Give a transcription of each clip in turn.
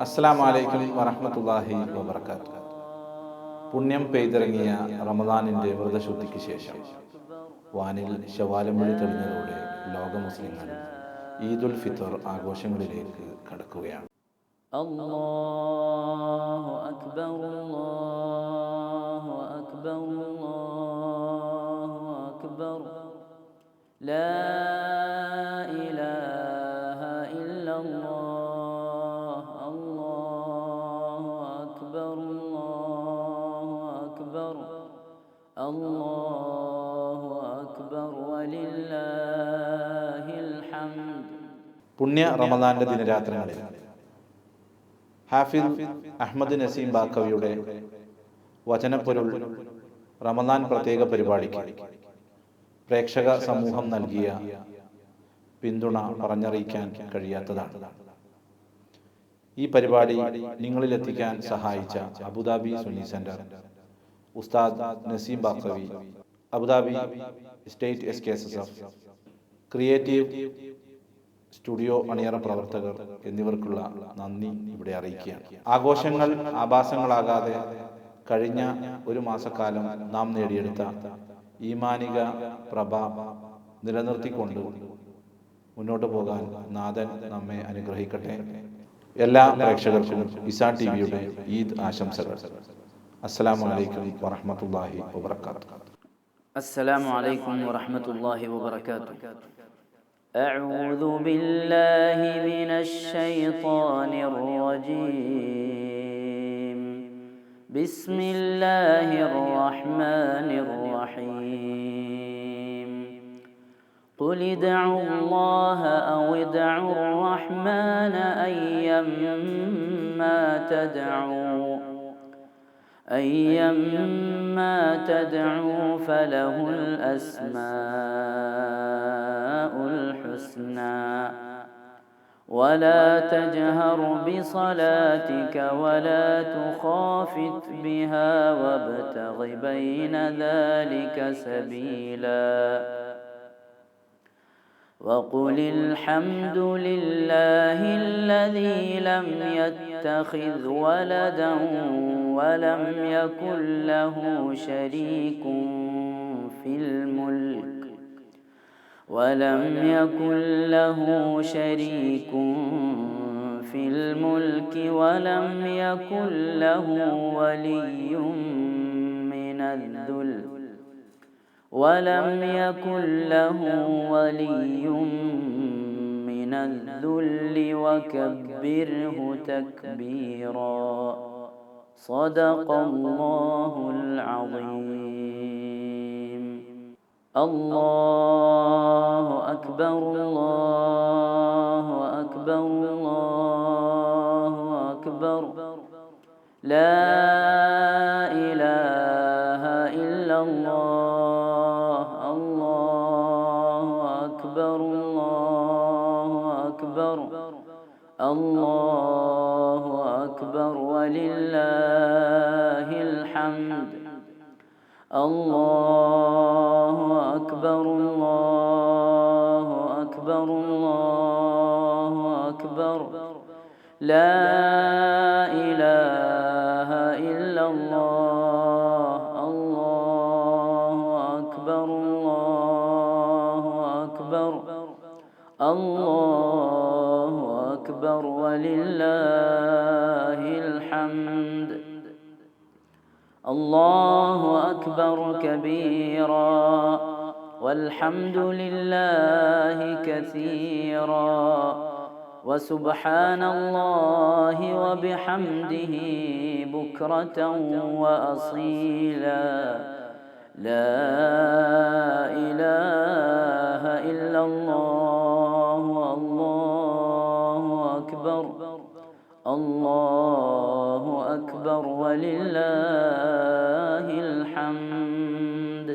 അസ്സലാമു അലൈക്കും വറഹ്മത്തുള്ളാഹി വബറകാതുഹു. പുണ്യം പെയ്തിറങ്ങിയ റമദാനിൻ്റെ വ്രതശുദ്ധിക്ക് ശേഷം വാനിൽ ശവാലമൊഴി തെളിഞ്ഞതോടെ ലോക മുസ്ലിങ്ങൾ ഈദുൽ ഫിത്ർ ആഘോഷങ്ങളിലേക്ക് കടക്കുകയാണ്. അല്ലാഹു അക്ബർ അല്ലാഹു അക്ബർ അല്ലാഹു അക്ബർ ലാ ഇലാഹ ഇല്ലല്ലാഹ് അല്ലാഹു അക്ബർ അല്ലാഹു അക്ബർ അല്ലാഹു അക്ബർ വലില്ലാഹിൽ ഹംദ്. പുണ്യ റമദാന്റെ ദിനരാത്രങ്ങളിൽ ഹാഫിദ് അഹ്മദ് നസീം ബാക്കവിയുടെ വചനപ്പൊരുൾ റമദാൻ പ്രത്യേക പരിപാടിക്ക് പ്രേക്ഷക സമൂഹം നൽകിയ പിന്തുണ പറഞ്ഞറിയിക്കാൻ കഴിയാത്തതാണ്. ഈ പരിപാടി നിങ്ങളിലെത്തിക്കാൻ സഹായിച്ച Abu Dhabi Sunni centre, Ustad Naseem Baqavi, Abu Dhabi state SKSSF, creative studio അണിയറ പ്രവർത്തകർ എന്നിവർക്കുള്ള നന്ദി ഇവിടെ അറിയിക്കുകയാണ്. ആഘോഷങ്ങൾ ആഭാസങ്ങളാകാതെ കഴിഞ്ഞ ഒരു മാസക്കാലം നാം നേടിയെടുത്ത ഈമാനിക പ്രഭ നിലനിർത്തിക്കൊണ്ട് മുന്നോട്ട് പോകാൻ നാഥൻ നമ്മെ അനുഗ്രഹിക്കട്ടെ. എല്ലാ പ്രേക്ഷകർക്കും ഇസാ TVയുടെ ഈദ് ആശംസകൾ. അസ്സലാമു അലൈക്കും വറഹ്മത്തുള്ളാഹി വബറകാതുഹു. السلام عليكم ورحمة الله وبركاته. أعوذ بالله من الشيطان الرجيم. بسم الله الرحمن الرحيم. قل ادعوا الله أو ادعوا الرحمن أيما تدعوا فله الأسماء الحسنى. ولا تجهر بصلاتك ولا تخافت بها وابتغ بين ذلك سبيلا. وقل الحمد لله الذي لم يتخذ ولدا ولم يكن له شريك في الملك ولم يكن له ولي من الذل وكبره تكبيرا. صدق الله العظيم. الله أكبر الله أكبر الله أكبر لا إله إلا الله. الله أكبر الله أكبر الله أكبر ولله الحمد. الله أكبر الله أكبر الله أكبر لا إله إلا الله. الله أكبر الله أكبر الله أكبر ولله الحمد. الله أكبر كبيرا والحمد لله كثيرا وسبحان الله وبحمده بكرة وأصيلا. لا إله إلا الله. الله أكبر الله أكبر ولله الحمد.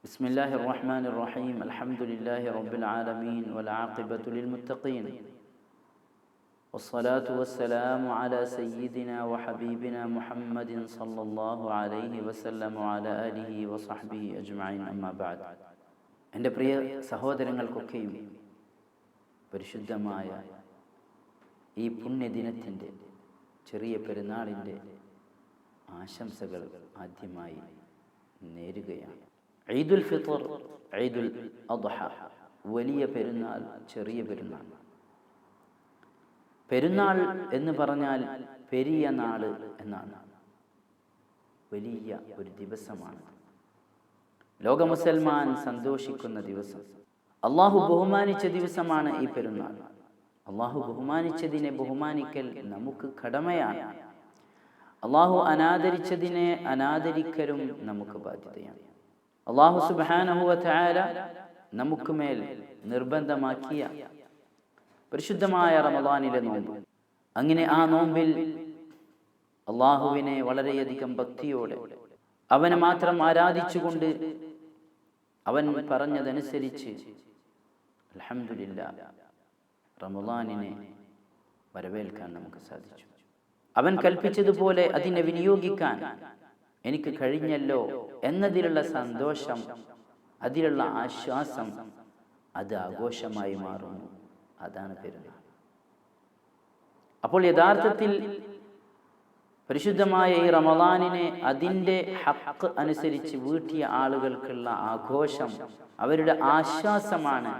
بسم الله الرحمن الرحيم. الحمد لله رب العالمين والعاقبة للمتقين والصلاة والسلام على سيدنا وحبيبنا محمد صلى الله عليه وسلم وعلى آله وصحبه أجمعين. أما بعد. എൻ്റെ പ്രിയ സഹോദരങ്ങൾക്കൊക്കെയും പരിശുദ്ധമായ ഈ പുണ്യദിനത്തിൻ്റെ ചെറിയ പെരുന്നാളിൻ്റെ ആശംസകൾ ആദ്യമായി നേരുകയാണ്. ഈദുൽ ഫിത്ർ, ഈദുൽ അദ്ഹ, വലിയ പെരുന്നാൾ, ചെറിയ പെരുന്നാൾ. പെരുന്നാൾ എന്ന് പറഞ്ഞാൽ പെരിയ നാള് എന്നാണ്. വലിയ ഒരു ദിവസമാണ്. ലോക മുസൽമാൻ സന്തോഷിക്കുന്ന ദിവസം, അള്ളാഹു ബഹുമാനിച്ച ദിവസമാണ് ഈ പെരുന്നാൾ. അള്ളാഹു ബഹുമാനിച്ചതിനെ ബഹുമാനിക്കൽ നമുക്ക് കടമയാണ്. അള്ളാഹു അനാദരിച്ചതിനെ അനാദരിക്കലും നമുക്ക് ബാധ്യതയാണ്. അള്ളാഹു സുബ്ഹാനഹു വ തആല നമുക്ക് മേൽ നിർബന്ധമാക്കിയ പരിശുദ്ധമായ റമദാനിലെ നോമ്പ്, അങ്ങനെ ആ നോമ്പിൽ അള്ളാഹുവിനെ വളരെയധികം ഭക്തിയോടെ അവനെ മാത്രം ആരാധിച്ചുകൊണ്ട് അവൻ പറഞ്ഞതനുസരിച്ച് അൽഹംദുലില്ലാഹ് റമദാനിനെ വരവേൽക്കാൻ നമുക്ക് സാധിച്ചു. അവൻ കൽപ്പിച്ചതുപോലെ അതിനെ വിനിയോഗിക്കാൻ എനിക്ക് കഴിഞ്ഞല്ലോ എന്നതിലുള്ള സന്തോഷം, അതിലുള്ള ആശ്വാസം, അത് ആഘോഷമായി മാറുന്നു. അതാണ് പെരുന്നാൾ. അപ്പോൾ യഥാർത്ഥത്തിൽ പരിശുദ്ധമായ ഈ റമദാനിനെ അതിൻ്റെ ഹഖ് അനുസരിച്ച് വീട്ടിയ ആളുകൾക്കുള്ള ആഘോഷം, അവരുടെ ആശ്വാസമാണ്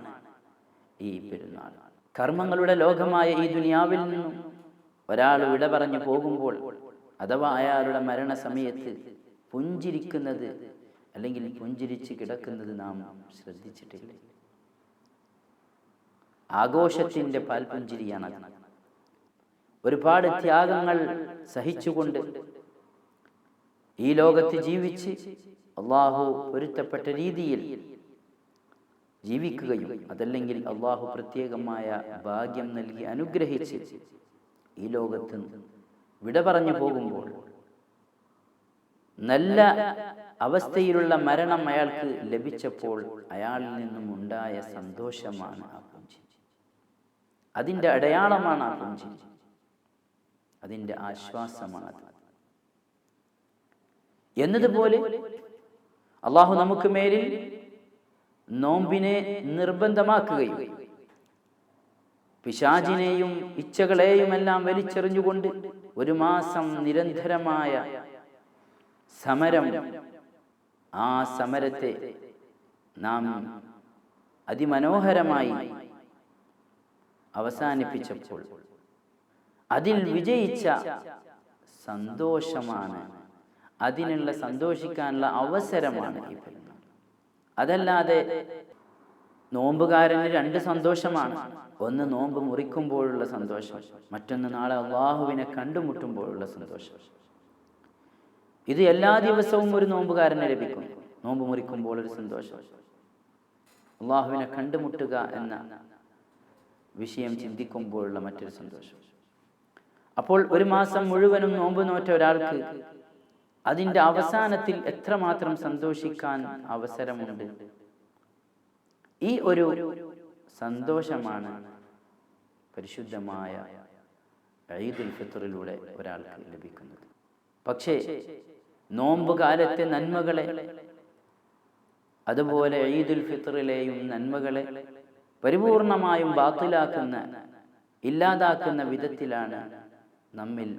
ഈ പെരുന്നാൾ. കർമ്മങ്ങളുടെ ലോകമായ ഈ ദുനിയാവിൽ നിന്നും ഒരാൾ വിട പറഞ്ഞു പോകുമ്പോൾ, അഥവാ അയാളുടെ മരണസമയത്ത് പുഞ്ചിരിക്കുന്നത് അല്ലെങ്കിൽ പുഞ്ചിരിച്ച് കിടക്കുന്നത് നാം ശ്രദ്ധിച്ചിട്ടില്ല. ആഘോഷത്തിൻ്റെ പാൽപുഞ്ചിരിയാണ്. ഒരുപാട് ത്യാഗങ്ങൾ സഹിച്ചുകൊണ്ട് ഈ ലോകത്ത് ജീവിച്ച് അള്ളാഹു പൊരുത്തപ്പെട്ട രീതിയിൽ ജീവിക്കുകയും അതല്ലെങ്കിൽ അള്ളാഹു പ്രത്യേകമായ ഭാഗ്യം നൽകി അനുഗ്രഹിച്ച് ഈ ലോകത്ത് വിട പറഞ്ഞു പോകുമ്പോൾ നല്ല അവസ്ഥയിലുള്ള മരണം അയാൾക്ക് ലഭിച്ചപ്പോൾ അയാളിൽ നിന്നും ഉണ്ടായ സന്തോഷമാണ് ആ പുഞ്ചിരി. അതിൻ്റെ അടയാളമാണ് ആ പുഞ്ചിരി, അതിൻ്റെ ആശ്വാസമാണ്. എന്നതുപോലെ അള്ളാഹു നമുക്ക് മേലിൽ നോമ്പിനെ നിർബന്ധമാക്കുകയും പിശാചിനെയും ഇച്ഛകളെയും എല്ലാം വലിച്ചെറിഞ്ഞുകൊണ്ട് ഒരു മാസം നിരന്തരമായ സമരം, ആ സമരത്തെ നാം അതിമനോഹരമായി അവസാനിപ്പിച്ചപ്പോൾ അതിൽ വിജയിച്ച സന്തോഷമാണ്, അതിനുള്ള സന്തോഷിക്കാനുള്ള അവസരമാണ് ഈ പെരുന്നാൾ. അതല്ലാതെ നോമ്പുകാരന് രണ്ട് സന്തോഷമാണ്. ഒന്ന് നോമ്പ് മുറിക്കുമ്പോഴുള്ള സന്തോഷം, മറ്റൊന്ന് നാളെ അള്ളാഹുവിനെ കണ്ടുമുട്ടുമ്പോഴുള്ള സന്തോഷം. ഇത് എല്ലാ ദിവസവും ഒരു നോമ്പുകാരന് ലഭിക്കും. നോമ്പ് മുറിക്കുമ്പോൾ ഒരു സന്തോഷം, അള്ളാഹുവിനെ കണ്ടുമുട്ടുക എന്ന വിഷയം ചിന്തിക്കുമ്പോഴുള്ള മറ്റൊരു സന്തോഷം. അപ്പോൾ ഒരു മാസം മുഴുവനും നോമ്പ് നോറ്റ ഒരാൾക്ക് അതിൻ്റെ അവസാനത്തിൽ എത്രമാത്രം സന്തോഷിക്കാൻ അവസരമുണ്ട്. ഈ ഒരു സന്തോഷമാണ് പരിശുദ്ധമായ ഈദുൽ ഫിത്റിലൂടെ ഒരാൾക്ക് ലഭിക്കുന്നത്. പക്ഷേ നോമ്പ് കാലത്തെ നന്മകളെ, അതുപോലെ ഈദുൽ ഫിത്റിലെയും നന്മകളെ പരിപൂർണമായും ബാത്തിലാക്കുന്ന, ഇല്ലാതാക്കുന്ന വിധത്തിലാണ് നമ്മിൽ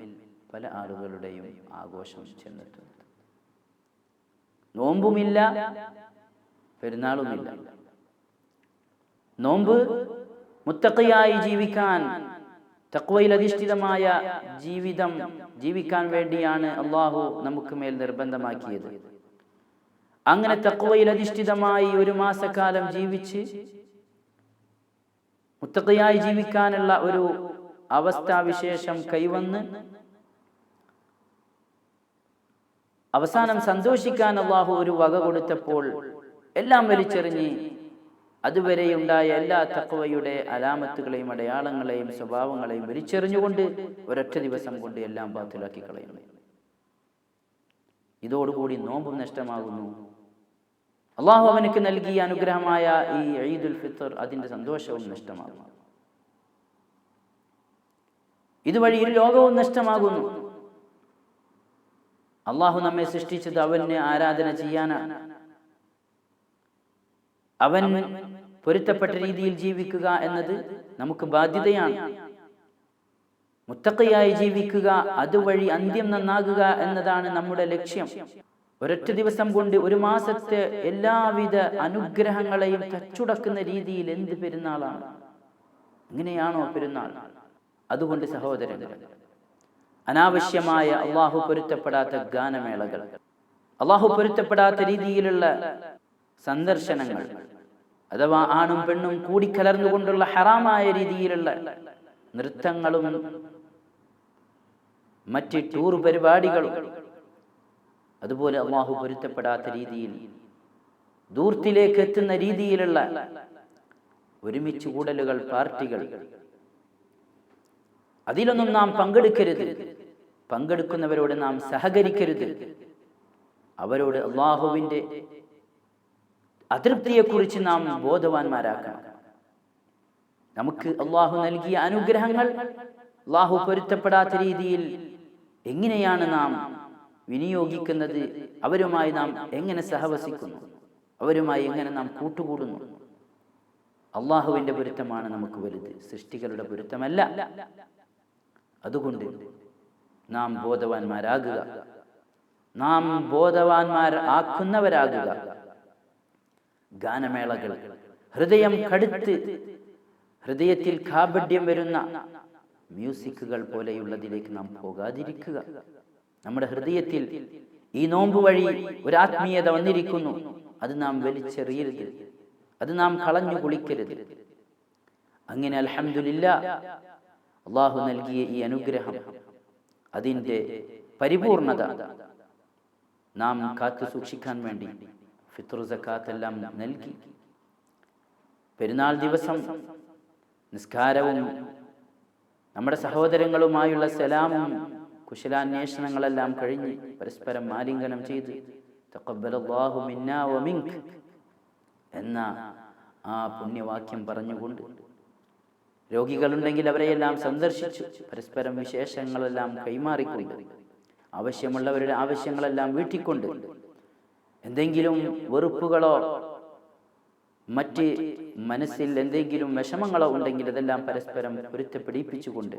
പല ആളുകളുടെയും ആഘോഷം ചെന്നെത്തുന്നത്. നോമ്പുമില്ല, പെരുന്നാളുമില്ല. നോമ്പ് മുത്തഖിയായി ജീവിക്കാൻ, തഖ്വയിൽ അധിഷ്ഠിതമായ ജീവിതം ജീവിക്കാൻ വേണ്ടിയാണ് അള്ളാഹു നമുക്ക് മേൽ നിർബന്ധമാക്കിയത്. അങ്ങനെ തഖ്വയിൽ അധിഷ്ഠിതമായി ഒരു മാസക്കാലം ജീവിച്ച് മുത്തഖിയായി ജീവിക്കാനുള്ള ഒരു അവസ്ഥാവിശേഷം കൈവന്ന് അവസാനം സന്തോഷിക്കാൻ അള്ളാഹു ഒരു വക കൊടുത്തപ്പോൾ എല്ലാം വലിച്ചെറിഞ്ഞ് അതുവരെയുണ്ടായ എല്ലാ തഖ്വയുടെ അലാമത്തുകളെയും അടയാളങ്ങളെയും സ്വഭാവങ്ങളെയും വലിച്ചെറിഞ്ഞുകൊണ്ട് ഒരൊറ്റ ദിവസം കൊണ്ട് എല്ലാം ബാത്തിലാക്കി കളയുന്നു. ഇതോടുകൂടി നോമ്പും നഷ്ടമാകുന്നു. അള്ളാഹു അവനക്ക് നൽകിയ അനുഗ്രഹമായ ഈ ഈദുൽ ഫിത്ർ, അതിൻ്റെ സന്തോഷവും നഷ്ടമാകുന്നു. ഇതുവഴി ഈ ലോകവും നഷ്ടമാകുന്നു. അള്ളാഹു നമ്മെ സൃഷ്ടിച്ചത് അവന് ആരാധന ചെയ്യാനാണ്. അവൻ പൊരുത്തപ്പെട്ട രീതിയിൽ ജീവിക്കുക എന്നത് നമുക്ക് ബാധ്യതയാണ്. മുത്തഖിയായി ജീവിക്കുക, അതുവഴി അന്ത്യം നന്നാകുക എന്നതാണ് നമ്മുടെ ലക്ഷ്യം. ഒരൊറ്റ ദിവസം കൊണ്ട് ഒരു മാസത്തെ എല്ലാവിധ അനുഗ്രഹങ്ങളെയും തച്ചുടക്കുന്ന രീതിയിൽ എന്ത് പെരുന്നാളാണ്! ഇങ്ങനെയാണോ പെരുന്നാൾ? അതുകൊണ്ട് സഹോദരങ്ങൾ, അനാവശ്യമായ അള്ളാഹു പൊരുത്തപ്പെടാത്ത ഗാനമേളകൾ, അള്ളാഹു പൊരുത്തപ്പെടാത്ത രീതിയിലുള്ള സന്ദർശനങ്ങൾ, അഥവാ ആണും പെണ്ണും കൂടിക്കലർന്നുകൊണ്ടുള്ള ഹറാമായ രീതിയിലുള്ള നൃത്തങ്ങളും മറ്റ് ടൂർ പരിപാടികളും, അതുപോലെ അള്ളാഹു പൊരുത്തപ്പെടാത്ത രീതിയിൽ ദൂർത്തിലേക്ക് എത്തുന്ന രീതിയിലുള്ള ഒരുമിച്ച് കൂടലുകൾ, പാർട്ടികൾ, അതിലൊന്നും നാം പങ്കെടുക്കരുത്. പങ്കെടുക്കുന്നവരോട് നാം സഹകരിക്കരുത്. അവരോട് അള്ളാഹുവിൻ്റെ അതൃപ്തിയെക്കുറിച്ച് നാം ബോധവാന്മാരാക്കണം. നമുക്ക് അള്ളാഹു നൽകിയ അനുഗ്രഹങ്ങൾ അള്ളാഹു പൊരുത്തപ്പെടാത്ത രീതിയിൽ എങ്ങനെയാണ് നാം വിനിയോഗിക്കുന്നത്, അവരുമായി നാം എങ്ങനെ സഹവസിക്കുന്നു, അവരുമായി എങ്ങനെ നാം കൂട്ടുകൂടുന്നു. അള്ളാഹുവിൻ്റെ പൊരുത്തമാണ് നമുക്ക് വലുത്, സൃഷ്ടികളുടെ പൊരുത്തമല്ല. അതുകൊണ്ട് നാം ബോധവാന്മാരാകുക, നാം ബോധവാന്മാരാക്കുന്നവരാകുക. ഗാനമേളകൾ, ഹൃദയം കടുത്ത് ഹൃദയത്തിൽ കാപഢ്യം വരുന്ന മ്യൂസിക്കുകൾ പോലെയുള്ളതിലേക്ക് നാം പോകാതിരിക്കുക. നമ്മുടെ ഹൃദയത്തിൽ ഈ നോമ്പ് വഴി ഒരു ആത്മീയത വന്നിരിക്കുന്നു, അത് നാം വലിച്ചെറിയരുത്, അത് നാം കളഞ്ഞു കുളിക്കരുത്. അങ്ങനെ അൽഹംദുലില്ലാഹ്, അള്ളാഹു നൽകിയ ഈ അനുഗ്രഹം, അതിൻ്റെ പരിപൂർണത നാം കാത്തു സൂക്ഷിക്കാൻ വേണ്ടി ഫിത്ർ സക്കാത്തെല്ലാം നൽകി. പെരുന്നാൾ ദിവസം നിസ്കാരവും നമ്മുടെ സഹോദരങ്ങളുമായുള്ള സലാമും കുശലാന്വേഷണങ്ങളെല്ലാം കഴിഞ്ഞ് പരസ്പരം ആലിംഗനം ചെയ്ത് തഖബ്ബലല്ലാഹു മിന്നാ വമിൻക എന്ന ആ പുണ്യവാക്യം പറഞ്ഞുകൊണ്ട്, രോഗികളുണ്ടെങ്കിൽ അവരെയെല്ലാം സന്ദർശിച്ചു പരസ്പരം വിശേഷങ്ങളെല്ലാം കൈമാറിക്കൊണ്ട്, ആവശ്യമുള്ളവരുടെ ആവശ്യങ്ങളെല്ലാം വീട്ടിക്കൊണ്ട്, എന്തെങ്കിലും വെറുപ്പുകളോ മറ്റ് മനസ്സിൽ എന്തെങ്കിലും വിഷമങ്ങളോ ഉണ്ടെങ്കിൽ അതെല്ലാം പരസ്പരം പൊരുത്തപ്പെടിപ്പിച്ചുകൊണ്ട്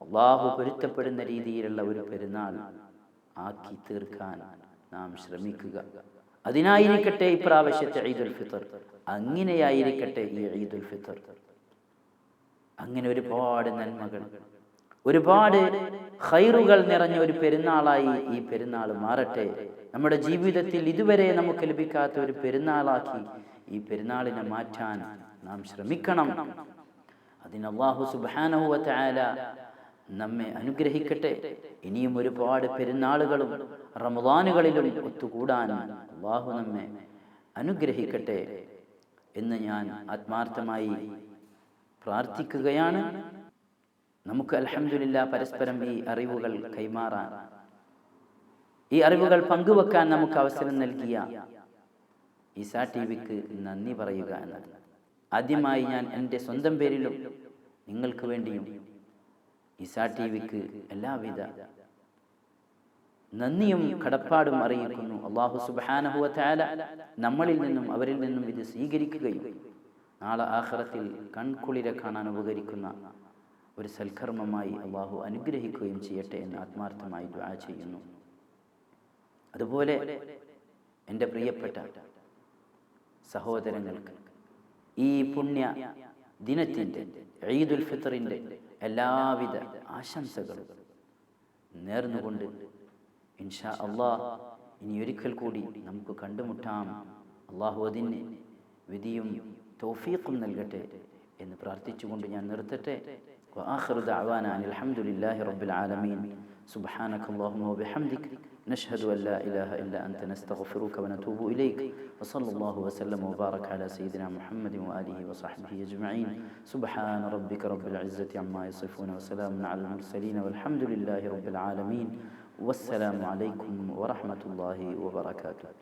അള്ളാഹു പൊരുത്തപ്പെടുന്ന രീതിയിലുള്ള ഒരു പെരുന്നാൾ ആക്കി തീർക്കാൻ നാം ശ്രമിക്കുക. അതിനായിരിക്കട്ടെ ഇപ്രാവശ്യത്തെ ഈദുൽ ഫിത്ർ, അങ്ങനെയായിരിക്കട്ടെ ഈ ഈദുൽ ഫിത്ർ. അങ്ങനെ ഒരുപാട് നന്മകൾ, ഒരുപാട് ഖൈറുകൾ നിറഞ്ഞ ഒരു പെരുന്നാളായി ഈ പെരുന്നാൾ മാറട്ടെ. നമ്മുടെ ജീവിതത്തിൽ ഇതുവരെ നമുക്ക് ലഭിക്കാത്ത ഒരു പെരുന്നാളാക്കി ഈ പെരുന്നാളിനെ മാറ്റാൻ നാം ശ്രമിക്കണം. അതിന് അല്ലാഹു സുബ്ഹാനഹു വ തആല നമ്മെ അനുഗ്രഹിക്കട്ടെ. ഇനിയും ഒരുപാട് പെരുന്നാളുകളും റമദാനുകളിലും ഒത്തുകൂടാൻ അല്ലാഹു നമ്മെ അനുഗ്രഹിക്കട്ടെ എന്ന് ഞാൻ ആത്മാർത്ഥമായി പ്രാർത്ഥിക്കുകയാണ്. നമുക്ക് അൽഹംദുലില്ലാഹ് പരസ്പരം ഈ അറിവുകൾ കൈമാറാൻ, ഈ അറിവുകൾ പങ്കുവെക്കാൻ നമുക്ക് അവസരം നൽകിയ ഈസാ ടിവിക്ക് നന്ദി പറയുക എന്നത്. ആദ്യമായി ഞാൻ എൻ്റെ സ്വന്തം പേരിലും നിങ്ങൾക്ക് വേണ്ടിയും ഈസാ ടിവിക്ക് എല്ലാവിധ നന്ദിയും കടപ്പാടും അറിയിക്കുന്നു. അല്ലാഹു സുബ്ഹാനഹു വ തആല നമ്മളിൽ നിന്നും അവരിൽ നിന്നും ഇത് സ്വീകരിക്കുകയും നാളെ ആഖിറത്തിൽ കൺകുളിരെ കാണാൻ ഉപകരിക്കുന്ന ഒരു സൽക്കർമ്മമായി അല്ലാഹു അനുഗ്രഹിക്കുകയും ചെയ്യട്ടെ എന്ന് ആത്മാർത്ഥമായി ദുആ ചെയ്യുന്നു. അതുപോലെ എൻ്റെ പ്രിയപ്പെട്ട സഹോദരങ്ങൾക്ക് ഈ പുണ്യ ദിനത്തിൻ്റെ ഈദുൽ ഫിത്റിൻ്റെ എല്ലാവിധ ആശംസകളും നേർന്നുകൊണ്ട് ഇൻഷാ അല്ലാഹ് ഇനി ഒരിക്കൽ കൂടി നമുക്ക് കണ്ടുമുട്ടാം. അല്ലാഹു അതിന് വിധിയും തൗഫീഖും നൽകട്ടെ എന്ന് പ്രാർത്ഥിച്ചുകൊണ്ട് ഞാൻ നിർത്തട്ടെ. വആഖിറു ദഅവാന അനിൽ ഹംദുലില്ലാഹി റബ്ബിൽ ആലമീൻ. സുബ്ഹാനകല്ലാഹുമ്മ വബിഹംദിക നശ്ഹദു അൻ ലാ ഇലാഹ ഇല്ലാ അൻത നസ്തഗ്ഫിറുക വനതൂബു ഇലൈക വസല്ലല്ലാഹു വസല്ലമ വബാറക അലാ സയ്യിദിനാ മുഹമ്മദിൻ വആലിഹി വസഹ്ബിഹി അജ്മഈൻ. സുബ്ഹാന റബ്ബിക റബ്ബിൽ ഇസ്സതി അമ്മാ യസിഫൂന വസലാമുൻ അലൽ മുർസലീൻ വൽഹംദുലില്ലാഹി റബ്ബിൽ ആലമീൻ. വസ്സലാമു അലൈക്കും വറഹ്മത്തുള്ളാഹി വബറകാതുഹു.